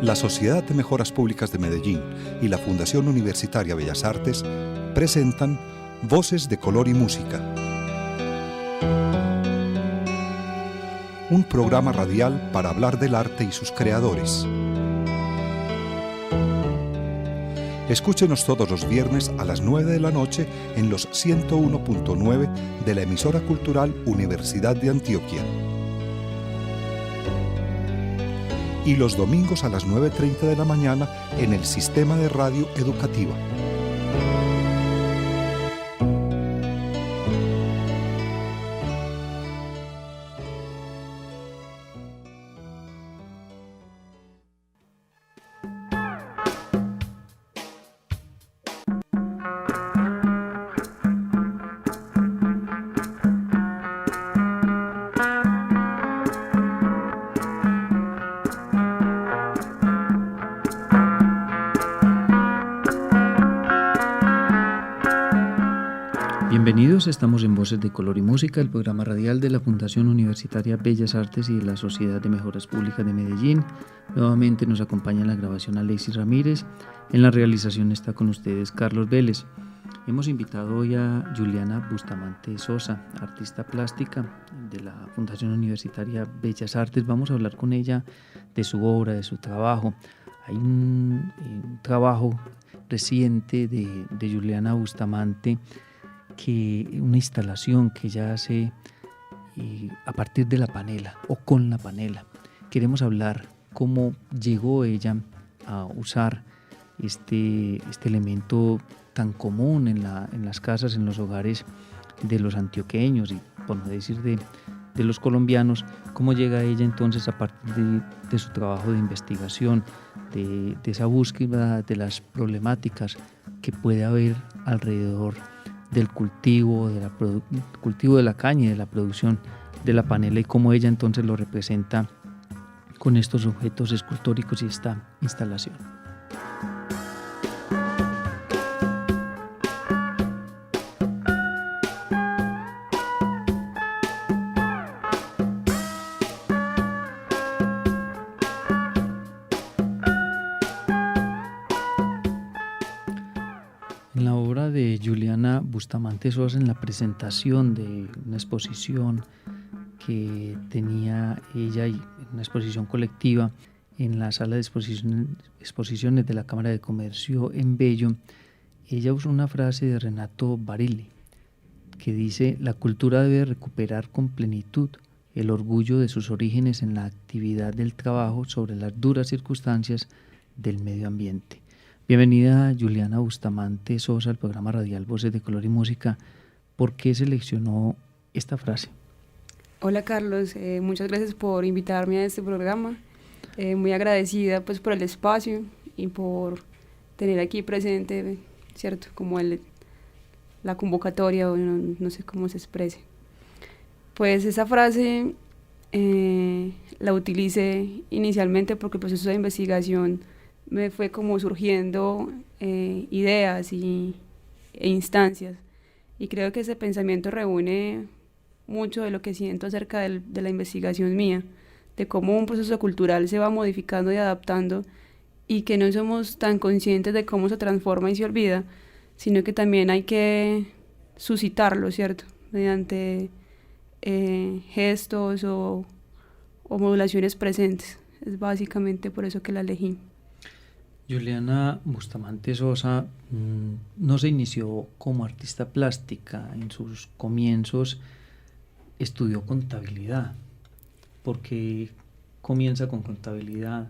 La Sociedad de Mejoras Públicas de Medellín y la Fundación Universitaria Bellas Artes presentan Voces de Color y Música, un programa radial para hablar del arte y sus creadores. Escúchenos todos los viernes a las 9 de la noche en los 101.9 de la emisora cultural Universidad de Antioquia. Y los domingos a las 9:30 de la mañana en el Sistema de Radio Educativa. Bienvenidos, estamos en Voces de Color y Música, el programa radial de la Fundación Universitaria Bellas Artes y de la Sociedad de Mejoras Públicas de Medellín. Nuevamente nos acompaña en la grabación Alexis Ramírez, en la realización está con ustedes Carlos Vélez. Hemos invitado hoy a Juliana Bustamante Sosa, artista plástica de la Fundación Universitaria Bellas Artes. Vamos a hablar con ella de su obra, de su trabajo. Hay un trabajo reciente de Juliana Bustamante, una instalación que ella hace a partir de la panela o con la panela. Queremos hablar cómo llegó ella a usar este elemento tan común en las casas, en los hogares de los antioqueños y por no decir de los colombianos, cómo llega ella entonces a partir de su trabajo de investigación, de esa búsqueda de las problemáticas que puede haber alrededor del cultivo de la caña y de la producción de la panela y cómo ella entonces lo representa con estos objetos escultóricos y esta instalación. En la obra de Juliana Bustamante Sosa, en la presentación de una exposición que tenía ella y una exposición colectiva en la sala de exposiciones de la Cámara de Comercio en Bello, ella usó una frase de Renato Barilli que dice: la cultura debe recuperar con plenitud el orgullo de sus orígenes en la actividad del trabajo sobre las duras circunstancias del medio ambiente. Bienvenida Juliana Bustamante Sosa al programa radial Voces de Color y Música. ¿Por qué seleccionó esta frase? Hola Carlos, muchas gracias por invitarme a este programa. Muy agradecida pues por el espacio y por tener aquí presente, ¿cierto? Como la convocatoria, o no sé cómo se exprese. Pues esa frase la utilicé inicialmente porque el proceso de investigación me fue como surgiendo ideas e instancias, y creo que ese pensamiento reúne mucho de lo que siento acerca de la investigación mía, de cómo un proceso cultural se va modificando y adaptando y que no somos tan conscientes de cómo se transforma y se olvida, sino que también hay que suscitarlo, ¿cierto? Mediante gestos o modulaciones presentes. Es básicamente por eso que la elegí. Juliana Bustamante Sosa no se inició como artista plástica. En sus comienzos estudió contabilidad. ¿Por qué comienza con contabilidad?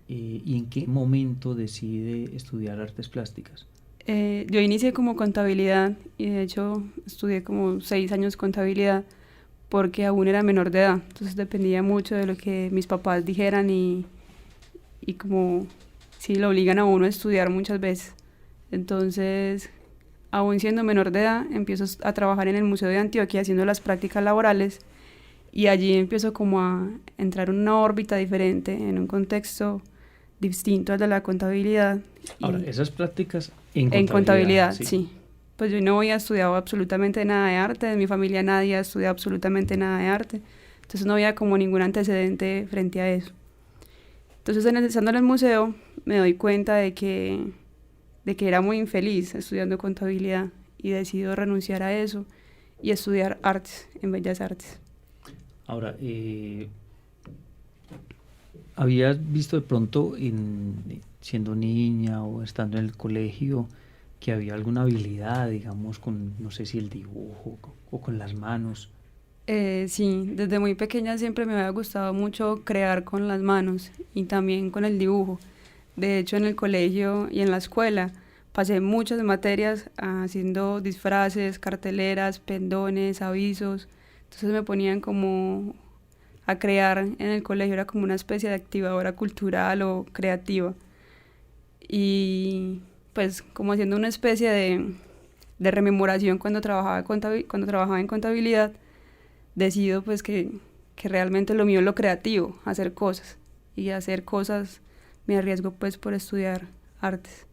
¿Y en qué momento decide estudiar artes plásticas? Yo inicié como contabilidad y de hecho estudié como 6 años contabilidad porque aún era menor de edad. Entonces dependía mucho de lo que mis papás dijeran y como... sí, lo obligan a uno a estudiar muchas veces. Entonces, aún siendo menor de edad, empiezo a trabajar en el Museo de Antioquia haciendo las prácticas laborales, y allí empiezo como a entrar en una órbita diferente, en un contexto distinto al de la contabilidad. Ahora, esas prácticas en contabilidad, sí. Pues yo no había estudiado absolutamente nada de arte, en mi familia nadie ha estudiado absolutamente nada de arte, entonces no había como ningún antecedente frente a eso. Entonces, estando en el museo, me doy cuenta de que era muy infeliz estudiando contabilidad y decido renunciar a eso y estudiar artes en Bellas Artes. Ahora, ¿habías visto de pronto, siendo niña o estando en el colegio, que había alguna habilidad, digamos, con, no sé si el dibujo o con las manos? Sí, desde muy pequeña siempre me había gustado mucho crear con las manos y también con el dibujo. De hecho, en el colegio y en la escuela pasé muchas materias haciendo disfraces, carteleras, pendones, avisos. Entonces me ponían como a crear en el colegio, era como una especie de activadora cultural o creativa. Y pues como haciendo una especie de rememoración cuando cuando trabajaba en contabilidad, decido pues que realmente lo mío es lo creativo, hacer cosas. Y hacer cosas me arriesgo pues por estudiar artes.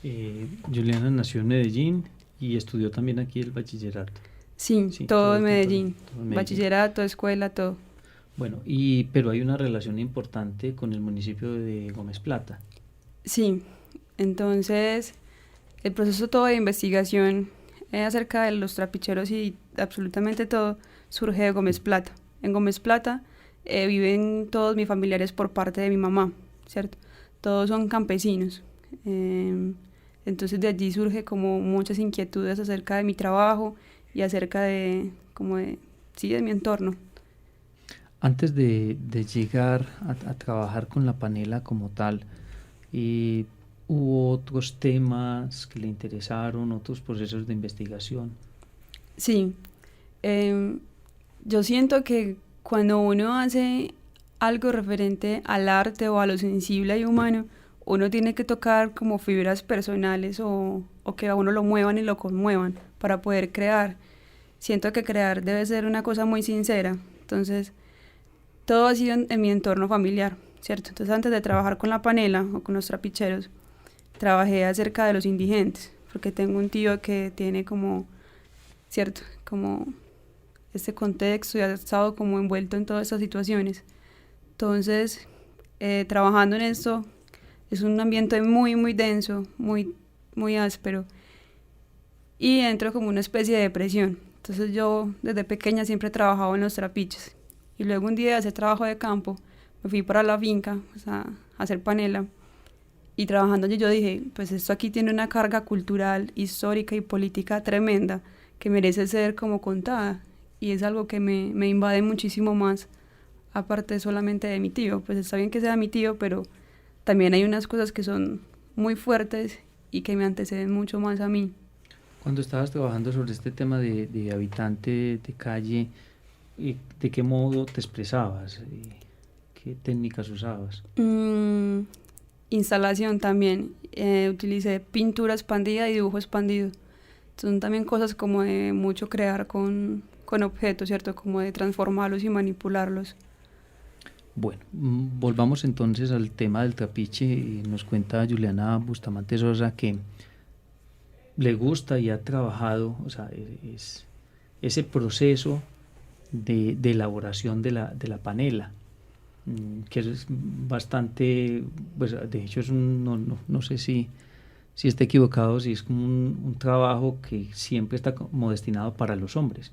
Juliana nació en Medellín y estudió también aquí el bachillerato. Sí, Sí, todo en todo Medellín. en Medellín. Bachillerato, escuela, todo. Bueno, pero hay una relación importante con el municipio de Gómez Plata. Sí, entonces el proceso todo de investigación acerca de los trapicheros y absolutamente todo surge de Gómez Plata. En Gómez Plata viven todos mis familiares por parte de mi mamá, ¿cierto? Todos son campesinos. Entonces de allí surge como muchas inquietudes acerca de mi trabajo y acerca sí, de mi entorno. Antes de llegar a trabajar con la panela como tal, ¿hubo otros temas que le interesaron, otros procesos de investigación? Sí, yo siento que cuando uno hace algo referente al arte o a lo sensible y humano, uno tiene que tocar como fibras personales o que a uno lo muevan y lo conmuevan para poder crear. Siento que crear debe ser una cosa muy sincera. Entonces, todo ha sido en mi entorno familiar, ¿cierto? Entonces, antes de trabajar con la panela o con los trapicheros, trabajé acerca de los indigentes, porque tengo un tío que tiene como, ¿cierto? Como este contexto y ha estado como envuelto en todas estas situaciones. Entonces, trabajando en esto, es un ambiente muy, muy denso, muy, muy áspero, y entro como una especie de depresión. Entonces yo desde pequeña siempre he trabajado en los trapiches, y luego un día de hacer trabajo de campo, me fui para la finca, pues, a hacer panela, y trabajando allí yo dije, pues esto aquí tiene una carga cultural, histórica y política tremenda, que merece ser como contada, y es algo que me invade muchísimo más, aparte solamente de mi tío. Pues está bien que sea mi tío, pero también hay unas cosas que son muy fuertes y que me anteceden mucho más a mí. Cuando estabas trabajando sobre este tema de habitante de calle, ¿de qué modo te expresabas? ¿Qué técnicas usabas? Instalación también. Utilicé pintura expandida y dibujo expandido. Son también cosas como de mucho crear con objetos, ¿cierto? Como de transformarlos y manipularlos. Bueno, volvamos entonces al tema del trapiche. Nos cuenta Juliana Bustamante Sosa que le gusta y ha trabajado, o sea, es ese proceso de elaboración de la panela, que es bastante, pues de hecho es no sé si está equivocado, si es como un trabajo que siempre está como destinado para los hombres.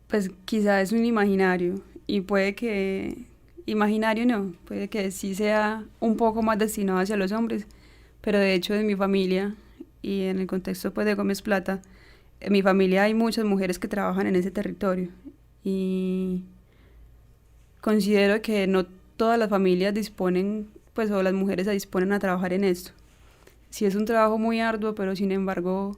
Pues quizá es un imaginario, y puede que, imaginario no, puede que sí sea un poco más destinado hacia los hombres, pero de hecho en mi familia y en el contexto pues de Gómez Plata, en mi familia hay muchas mujeres que trabajan en ese territorio, y considero que no todas las familias disponen, pues, o las mujeres se disponen a trabajar en esto. Sí es un trabajo muy arduo, pero sin embargo,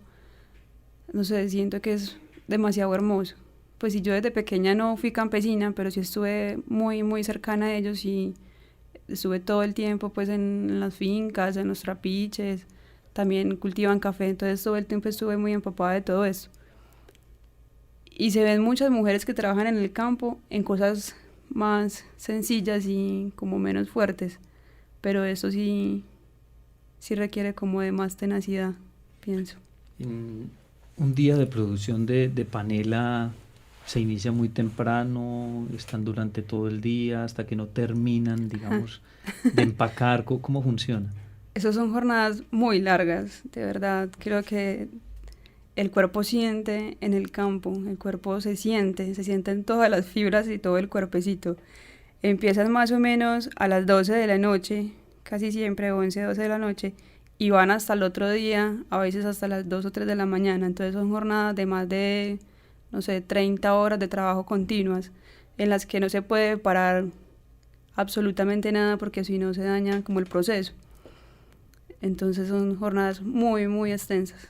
no sé, siento que es demasiado hermoso. Pues si yo desde pequeña no fui campesina, pero sí estuve muy, muy cercana a ellos, y estuve todo el tiempo pues en las fincas, en los trapiches, también cultivan café, entonces todo el tiempo estuve muy empapada de todo eso. Y se ven muchas mujeres que trabajan en el campo en cosas más sencillas y como menos fuertes, pero eso sí requiere como de más tenacidad, pienso. Un día de producción de panela, se inicia muy temprano, están durante todo el día hasta que no terminan, digamos, de empacar. ¿Cómo funciona? Esas son jornadas muy largas, de verdad. Creo que el cuerpo siente en el campo, el cuerpo se sienten todas las fibras y todo el cuerpecito. Empiezan más o menos a las 12 de la noche, casi siempre 11, 12 de la noche, y van hasta el otro día, a veces hasta las 2 o 3 de la mañana. Entonces son jornadas de más de, no sé, 30 horas de trabajo continuas, en las que no se puede parar absolutamente nada porque si no se daña como el proceso. Entonces son jornadas muy, muy extensas.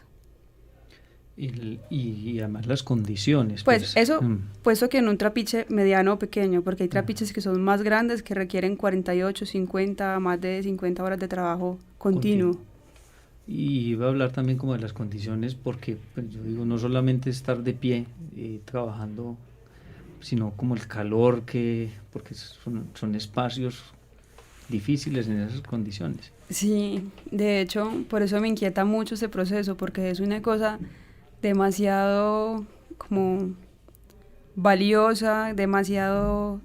Y además las condiciones. Pues eso, puesto que en un trapiche mediano o pequeño, porque hay trapiches que son más grandes, que requieren 48, 50, más de 50 horas de trabajo continuo. Y iba a hablar también como de las condiciones, porque pues, yo digo, no solamente estar de pie trabajando, sino como el calor, porque son espacios difíciles en esas condiciones. Sí, de hecho, por eso me inquieta mucho ese proceso, porque es una cosa demasiado como valiosa, demasiado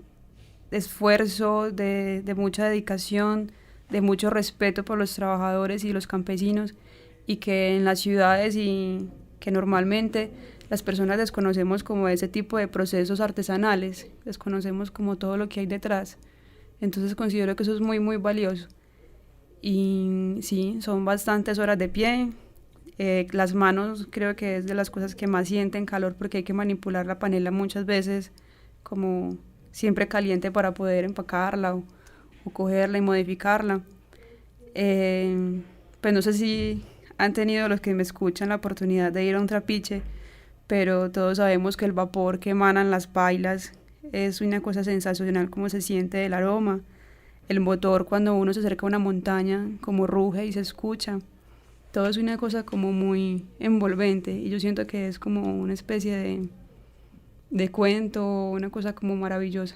esfuerzo, de mucha dedicación, de mucho respeto por los trabajadores y los campesinos, y que en las ciudades y que normalmente las personas desconocemos como ese tipo de procesos artesanales, desconocemos como todo lo que hay detrás. Entonces considero que eso es muy, muy valioso. Y sí, son bastantes horas de pie. Las manos creo que es de las cosas que más sienten calor porque hay que manipular la panela muchas veces como siempre caliente para poder empacarla o cogerla y modificarla. Pues no sé si han tenido los que me escuchan la oportunidad de ir a un trapiche, pero todos sabemos que el vapor que emanan las pailas es una cosa sensacional, como se siente el aroma. El motor cuando uno se acerca a una montaña, como ruge y se escucha. Todo es una cosa como muy envolvente y yo siento que es como una especie de cuento, una cosa como maravillosa.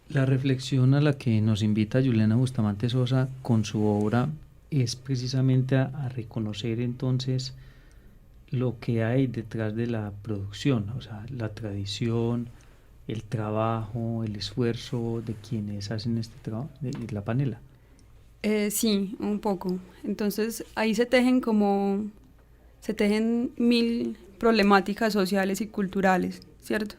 La reflexión a la que nos invita Juliana Bustamante Sosa con su obra es precisamente a reconocer entonces lo que hay detrás de la producción, o sea, la tradición, el trabajo, el esfuerzo de quienes hacen este trabajo, de la panela. Sí, un poco. Entonces ahí se tejen mil problemáticas sociales y culturales, ¿cierto?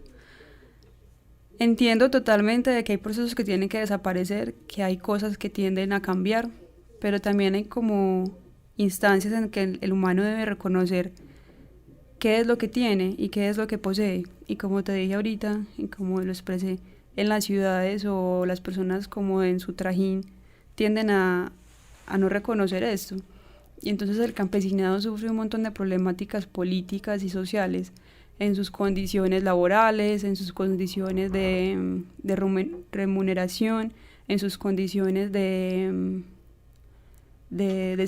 Entiendo totalmente de que hay procesos que tienen que desaparecer, que hay cosas que tienden a cambiar, pero también hay como instancias en que el humano debe reconocer qué es lo que tiene y qué es lo que posee. Y como te dije ahorita, y como lo expresé, en las ciudades o las personas como en su trajín tienden a no reconocer esto. Y entonces el campesinado sufre un montón de problemáticas políticas y sociales en sus condiciones laborales, en sus condiciones de remuneración, en sus condiciones de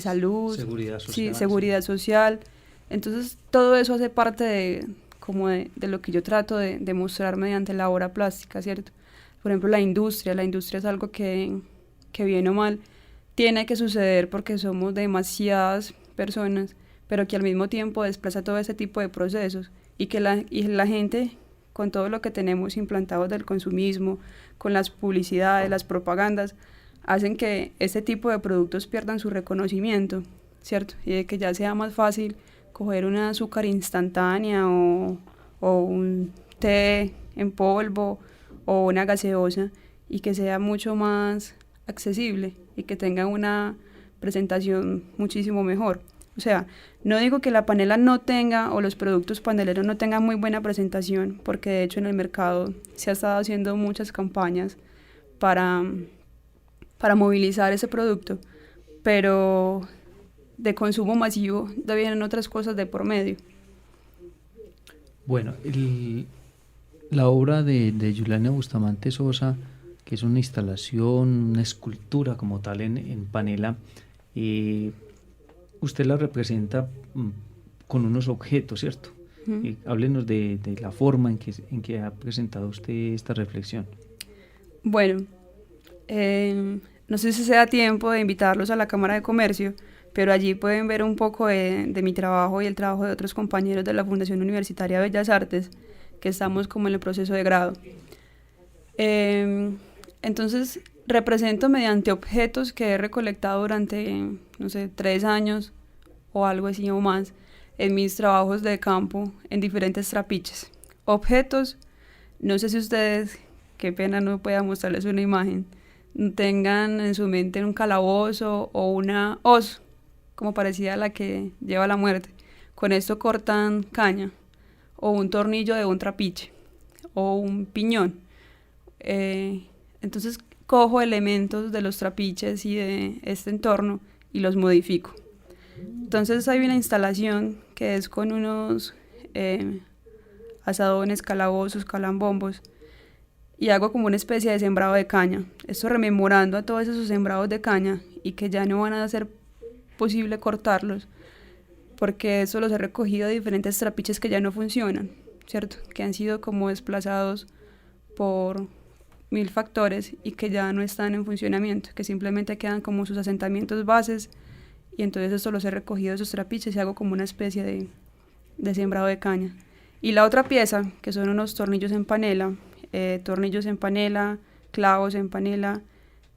salud, seguridad social. Sí, seguridad social. Entonces todo eso hace parte de lo que yo trato de mostrar mediante la obra plástica, ¿cierto? Por ejemplo, la industria es algo que bien o mal tiene que suceder porque somos demasiadas personas, pero que al mismo tiempo desplaza todo ese tipo de procesos y que la gente, con todo lo que tenemos implantado del consumismo, con las publicidades, las propagandas, hacen que este tipo de productos pierdan su reconocimiento, ¿cierto? Y de que ya sea más fácil coger un azúcar instantánea o un té en polvo o una gaseosa y que sea mucho más accesible y que tenga una presentación muchísimo mejor. O sea, no digo que la panela no tenga o los productos paneleros no tengan muy buena presentación, porque de hecho en el mercado se ha estado haciendo muchas campañas para movilizar ese producto, pero de consumo masivo vienen otras cosas de por medio. Bueno, la obra de Juliana Bustamante Sosa, que es una instalación, una escultura como tal en panela, usted la representa con unos objetos, ¿cierto? Uh-huh. Háblenos de la forma en que ha presentado usted esta reflexión. Bueno, no sé si sea tiempo de invitarlos a la Cámara de Comercio, pero allí pueden ver un poco de mi trabajo y el trabajo de otros compañeros de la Fundación Universitaria Bellas Artes, que estamos como en el proceso de grado. Entonces represento mediante objetos que he recolectado durante, no sé, 3 años o algo así o más en mis trabajos de campo en diferentes trapiches. Objetos, no sé si ustedes, qué pena no pueda mostrarles una imagen, tengan en su mente un calabozo o una hoz, como parecida a la que lleva la muerte. Con esto cortan caña, o un tornillo de un trapiche, o un piñón. Entonces cojo elementos de los trapiches y de este entorno y los modifico. Entonces hay una instalación que es con unos asadones, calabozos, calambombos, y hago como una especie de sembrado de caña. Esto rememorando a todos esos sembrados de caña y que ya no van a ser posible cortarlos, porque eso los he recogido de diferentes trapiches que ya no funcionan, ¿cierto? Que han sido como desplazados por 1000 factores y que ya no están en funcionamiento, que simplemente quedan como sus asentamientos bases, y entonces esto los he recogido de esos trapiches y hago como una especie de sembrado de caña. Y la otra pieza, que son unos tornillos en panela, clavos en panela,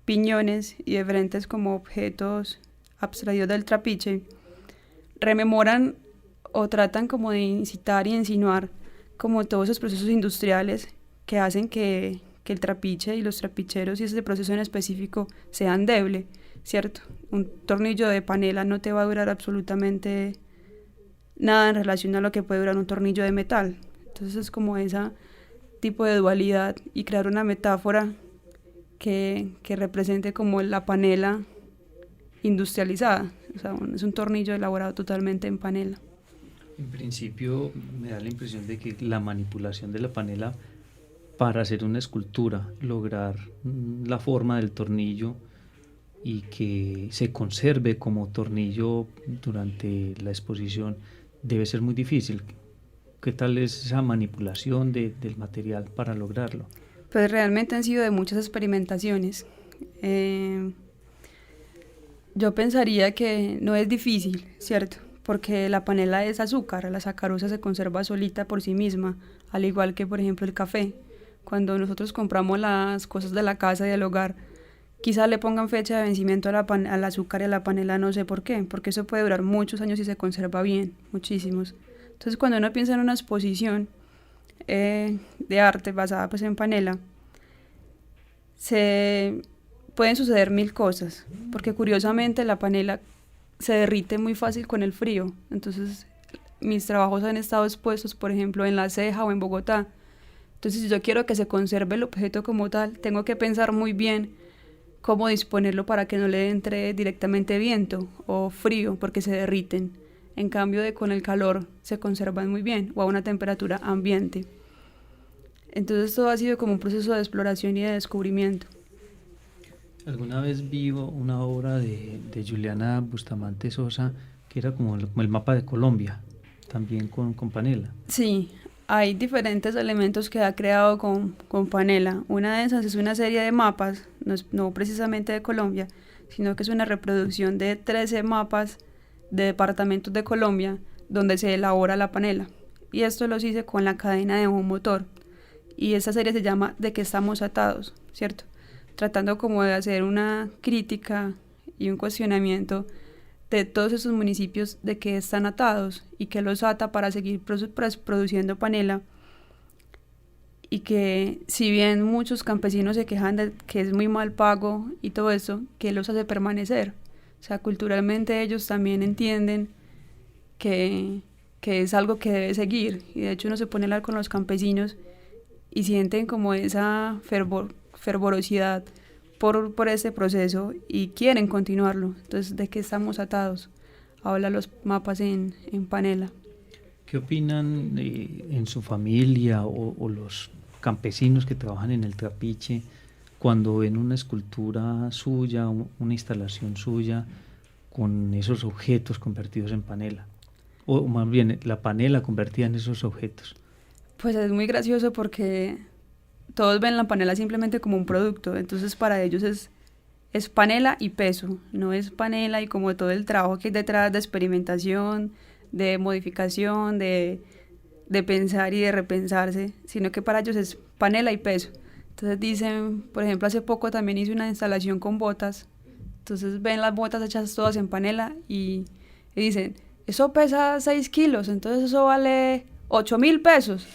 piñones y diferentes como objetos abstraídos del trapiche, rememoran o tratan como de incitar y insinuar como todos esos procesos industriales que hacen que el trapiche y los trapicheros y ese proceso en específico sea endeble, ¿cierto? Un tornillo de panela no te va a durar absolutamente nada en relación a lo que puede durar un tornillo de metal. Entonces es como ese tipo de dualidad y crear una metáfora que represente como la panela industrializada. O sea, es un tornillo elaborado totalmente en panela. En principio me da la impresión de que la manipulación de la panela para hacer una escultura, lograr la forma del tornillo y que se conserve como tornillo durante la exposición, debe ser muy difícil. ¿Qué tal es esa manipulación del material para lograrlo? Pues realmente han sido de muchas experimentaciones. Yo pensaría que no es difícil, ¿cierto? Porque la panela es azúcar, la sacarosa se conserva solita por sí misma, al igual que por ejemplo el café. Cuando nosotros compramos las cosas de la casa y del hogar, quizá le pongan fecha de vencimiento al azúcar y a la panela, no sé por qué, porque eso puede durar muchos años y se conserva bien, muchísimos. Entonces cuando uno piensa en una exposición de arte basada pues en panela, pueden suceder 1000 cosas, porque curiosamente la panela se derrite muy fácil con el frío. Entonces mis trabajos han estado expuestos, por ejemplo, en La Ceja o en Bogotá. Entonces si yo quiero que se conserve el objeto como tal, tengo que pensar muy bien cómo disponerlo para que no le entre directamente viento o frío, porque se derriten. En cambio con el calor se conservan muy bien, o a una temperatura ambiente. Entonces todo ha sido como un proceso de exploración y de descubrimiento. Alguna vez vi una obra de Juliana Bustamante Sosa que era como el mapa de Colombia, también con panela. Sí, hay diferentes elementos que ha creado con panela. Una de esas es una serie de mapas, no precisamente de Colombia, sino que es una reproducción de 13 mapas de departamentos de Colombia donde se elabora la panela. Y esto lo hice con la cadena de un motor. Y esta serie se llama ¿De qué estamos atados?, ¿cierto? Tratando como de hacer una crítica y un cuestionamiento de todos esos municipios de que están atados y que los ata para seguir produciendo panela, y que si bien muchos campesinos se quejan de que es muy mal pago y todo eso, que los hace permanecer. O sea, culturalmente ellos también entienden que es algo que debe seguir, y de hecho uno se pone a hablar con los campesinos y sienten como esa fervorosidad por ese proceso y quieren continuarlo. Entonces, ¿de qué estamos atados? Habla los mapas en panela. ¿Qué opinan en su familia o los campesinos que trabajan en el trapiche cuando ven una escultura suya, una instalación suya con esos objetos convertidos en panela? O más bien, la panela convertida en esos objetos. Pues es muy gracioso porque todos ven la panela simplemente como un producto. Entonces para ellos es panela y peso, no es panela y como todo el trabajo que hay detrás de experimentación, de modificación, de de pensar y de repensarse, sino que para ellos es panela y peso. Entonces dicen, por ejemplo, hace poco también hice una instalación con botas, entonces ven las botas hechas todas en panela y dicen, eso pesa 6 kilos, entonces eso vale 8.000 pesos.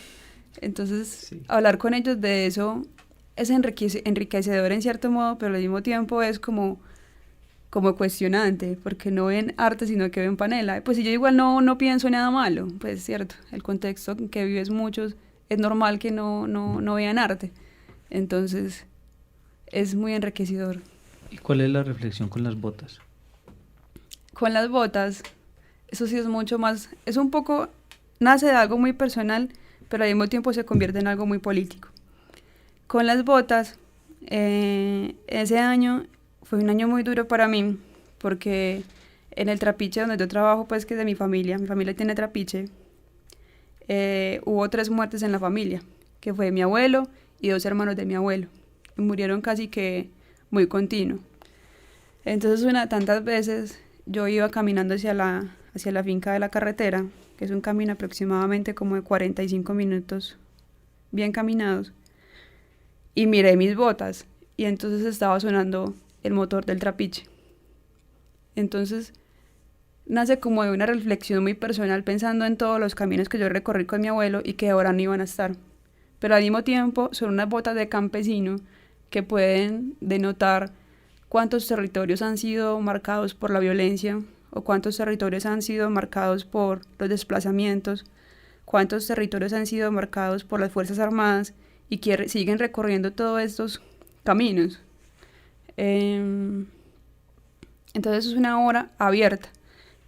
Entonces, sí, hablar con ellos de eso es enriquecedor en cierto modo, pero al mismo tiempo es como cuestionante, porque no ven arte, sino que ven panela. Pues si yo igual no pienso nada malo, pues cierto, el contexto en que vives muchos, es normal que no vean arte. Entonces, es muy enriquecedor. ¿Y cuál es la reflexión con las botas? Con las botas, eso sí es mucho más, es un poco, nace de algo muy personal, pero al mismo tiempo se convierte en algo muy político. Con las botas, ese año fue un año muy duro para mí, porque en el trapiche donde yo trabajo, pues que es de mi familia tiene trapiche, hubo 3 muertes en la familia, que fue mi abuelo y 2 hermanos de mi abuelo, y murieron casi que muy continuo. Entonces tantas veces yo iba caminando hacia la finca de la carretera, que es un camino aproximadamente como de 45 minutos bien caminados, y miré mis botas, y entonces estaba sonando el motor del trapiche. Entonces nace como de una reflexión muy personal, pensando en todos los caminos que yo recorrí con mi abuelo y que ahora no iban a estar. Pero al mismo tiempo son unas botas de campesino que pueden denotar cuántos territorios han sido marcados por la violencia, o cuántos territorios han sido marcados por los desplazamientos, cuántos territorios han sido marcados por las Fuerzas Armadas y que siguen recorriendo todos estos caminos. Entonces es una obra abierta,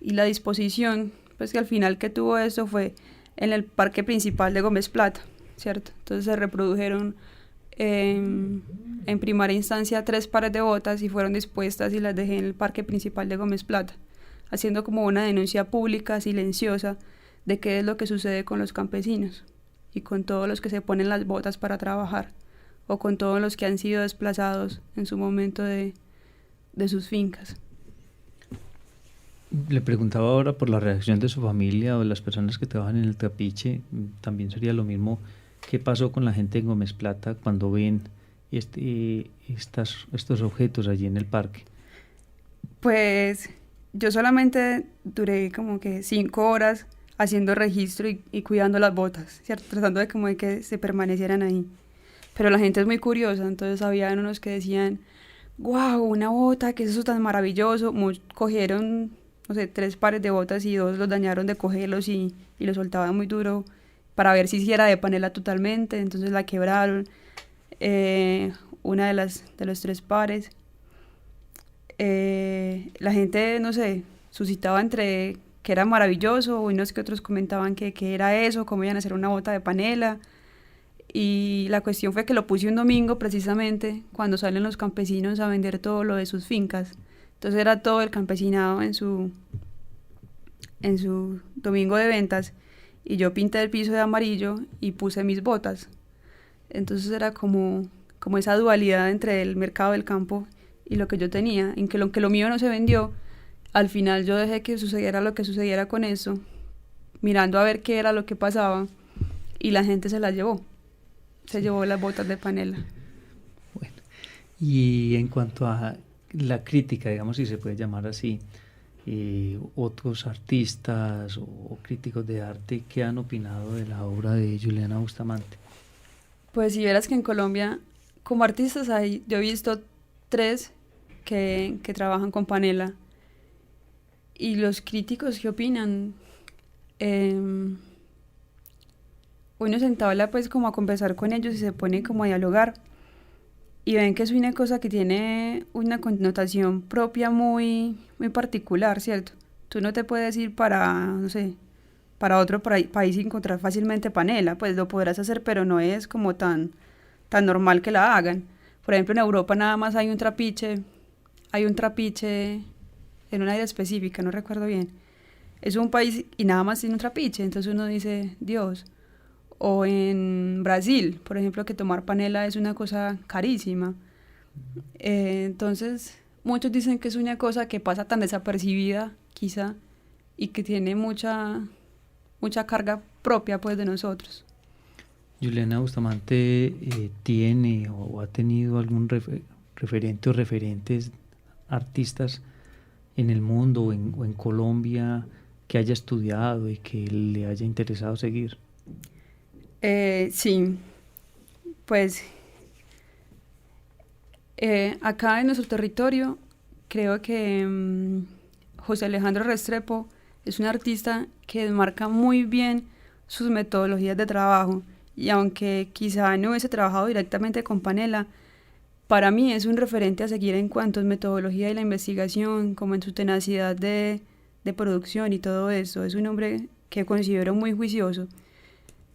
y la disposición, pues que al final que tuvo esto fue en el parque principal de Gómez Plata, ¿cierto? Entonces se reprodujeron en primera instancia 3 pares de botas y fueron dispuestas y las dejé en el parque principal de Gómez Plata, haciendo como una denuncia pública, silenciosa, de qué es lo que sucede con los campesinos y con todos los que se ponen las botas para trabajar, o con todos los que han sido desplazados en su momento de sus fincas. Le preguntaba ahora por la reacción de su familia o de las personas que trabajan en el trapiche. También sería lo mismo. ¿Qué pasó con la gente en Gómez Plata cuando ven estos objetos allí en el parque? Pues yo solamente duré como que 5 horas haciendo registro y cuidando las botas, ¿cierto? Tratando de que se permanecieran ahí. Pero la gente es muy curiosa, entonces había unos que decían, wow, una bota, ¿qué es eso tan maravilloso? Cogieron, no sé, 3 pares de botas y 2 los dañaron de cogerlos y los soltaban muy duro para ver si era de panela totalmente, entonces la quebraron, una de los 3 pares. La gente, no sé, suscitaba entre que era maravilloso, unos que otros comentaban que era eso, cómo iban a hacer una bota de panela. Y la cuestión fue que lo puse un domingo precisamente cuando salen los campesinos a vender todo lo de sus fincas. Entonces era todo el campesinado en su domingo de ventas, y yo pinté el piso de amarillo y puse mis botas. Entonces era como esa dualidad entre el mercado del campo y lo que yo tenía, en que lo mío no se vendió. Al final yo dejé que sucediera lo que sucediera con eso, mirando a ver qué era lo que pasaba, y la gente se las llevó. Se llevó las botas de panela. Bueno, y en cuanto a la crítica, digamos, si se puede llamar así, otros artistas o críticos de arte, ¿qué han opinado de la obra de Juliana Bustamante? Pues si vieras que en Colombia, como artistas yo he visto 3 que trabajan con panela, y los críticos, ¿qué opinan? Uno se entabla pues como a conversar con ellos y se pone como a dialogar, y ven que es una cosa que tiene una connotación propia muy, muy particular, ¿cierto? Tú no te puedes ir para otro país y encontrar fácilmente panela, pues lo podrás hacer, pero no es como tan normal que la hagan. Por ejemplo, en Europa nada más hay un trapiche en una área específica, no recuerdo bien. Es un país y nada más tiene un trapiche, entonces uno dice, Dios. O en Brasil, por ejemplo, que tomar panela es una cosa carísima. Entonces, muchos dicen que es una cosa que pasa tan desapercibida, quizá, y que tiene mucha carga propia pues de nosotros. Juliana Bustamante tiene o ha tenido algún referente o referentes artistas en el mundo o en Colombia que haya estudiado y que le haya interesado seguir. Sí, pues acá en nuestro territorio creo que José Alejandro Restrepo es un artista que enmarca muy bien sus metodologías de trabajo, y aunque quizá no hubiese trabajado directamente con Panela, para mí es un referente a seguir en cuanto a metodología y la investigación, como en su tenacidad de producción y todo eso. Es un hombre que considero muy juicioso.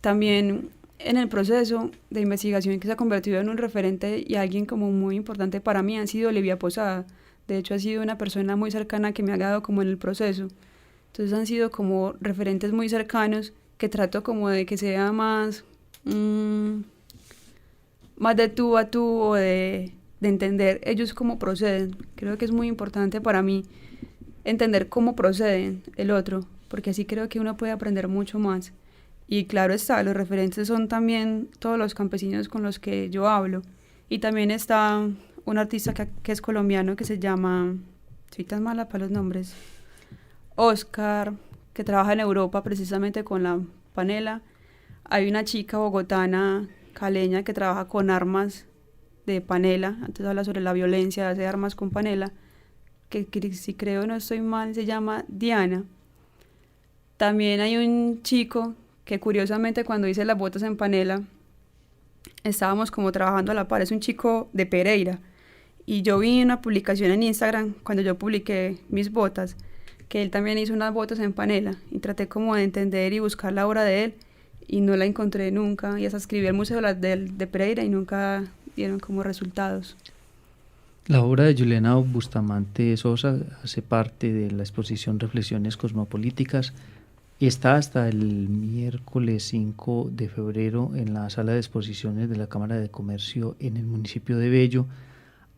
También en el proceso de investigación que se ha convertido en un referente y alguien como muy importante para mí ha sido Olivia Posada. De hecho ha sido una persona muy cercana que me ha dado como en el proceso. Entonces han sido como referentes muy cercanos que trato como de que sea más de tú a tú, o de entender ellos cómo proceden. Creo que es muy importante para mí entender cómo proceden el otro, porque así creo que uno puede aprender mucho más. Y claro está, los referentes son también todos los campesinos con los que yo hablo. Y también está un artista que es colombiano, que se llama, soy tan mala para los nombres, Oscar, que trabaja en Europa precisamente con la Panela. Hay una chica bogotana, caleña, que trabaja con armas de Panela. Antes habla sobre la violencia, hace armas con Panela, que si creo no estoy mal se llama Diana. También hay un chico que curiosamente cuando hice las botas en Panela estábamos como trabajando a la par, es un chico de Pereira, y yo vi una publicación en Instagram cuando yo publiqué mis botas, que él también hizo unas botas en Panela, y traté como de entender y buscar la obra de él, y no la encontré nunca, y hasta escribí al Museo de Pereira y nunca dieron como resultados. La obra de Juliana Bustamante Sosa hace parte de la exposición Reflexiones Cosmopolíticas y está hasta el miércoles 5 de febrero en la sala de exposiciones de la Cámara de Comercio en el municipio de Bello.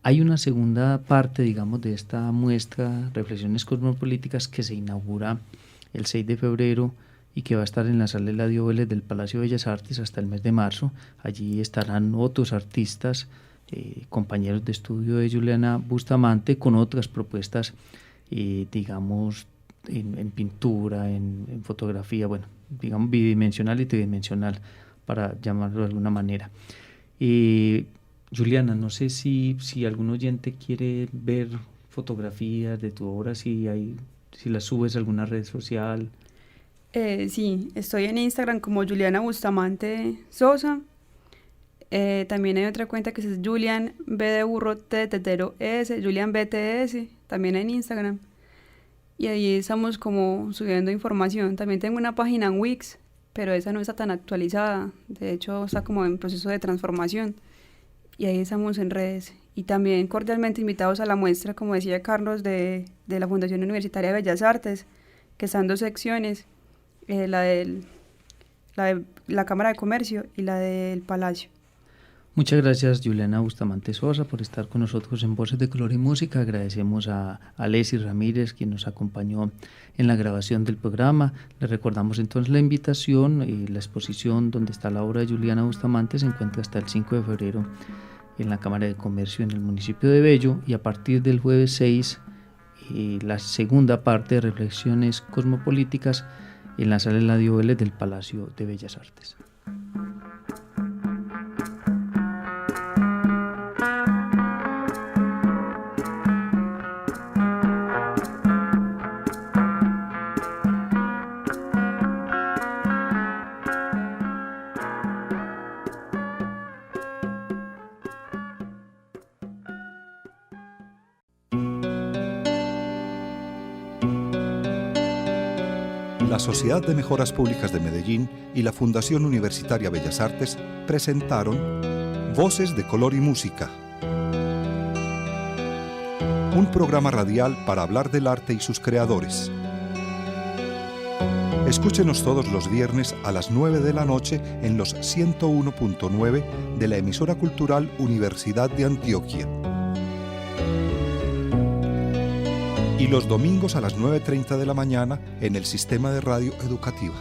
Hay una segunda parte, digamos, de esta muestra Reflexiones Cosmopolíticas que se inaugura el 6 de febrero y que va a estar en la sala Eladio Vélez del Palacio de Bellas Artes hasta el mes de marzo. Allí estarán otros artistas, compañeros de estudio de Juliana Bustamante, con otras propuestas, digamos, en pintura, en fotografía, bueno, digamos bidimensional y tridimensional, para llamarlo de alguna manera. Juliana, no sé si algún oyente quiere ver fotografías de tu obra, si las subes a alguna red social. Sí, estoy en Instagram como Juliana Bustamante Sosa. También hay otra cuenta que es Julian B de burro T de tetero S, Julian BTS, también en Instagram. Y ahí estamos como subiendo información. También tengo una página en Wix, pero esa no está tan actualizada. De hecho, está como en proceso de transformación. Y ahí estamos en redes. Y también cordialmente invitados a la muestra, como decía Carlos, de la Fundación Universitaria de Bellas Artes, que están 2 secciones, la de la Cámara de Comercio y la del Palacio. Muchas gracias, Juliana Bustamante Sosa, por estar con nosotros en Voces de Color y Música. Agradecemos a Leslie Ramírez, quien nos acompañó en la grabación del programa. Le recordamos entonces la invitación y la exposición donde está la obra de Juliana Bustamante se encuentra hasta el 5 de febrero en la Cámara de Comercio en el municipio de Bello, y a partir del jueves 6 la segunda parte de Reflexiones Cosmopolíticas en la sala Eladio Vélez del Palacio de Bellas Artes. La Sociedad de Mejoras Públicas de Medellín y la Fundación Universitaria Bellas Artes presentaron Voces de Color y Música, un programa radial para hablar del arte y sus creadores. Escúchenos todos los viernes a las 9 de la noche en los 101.9 de la emisora cultural Universidad de Antioquia. Y los domingos a las 9:30 de la mañana en el Sistema de Radio Educativa.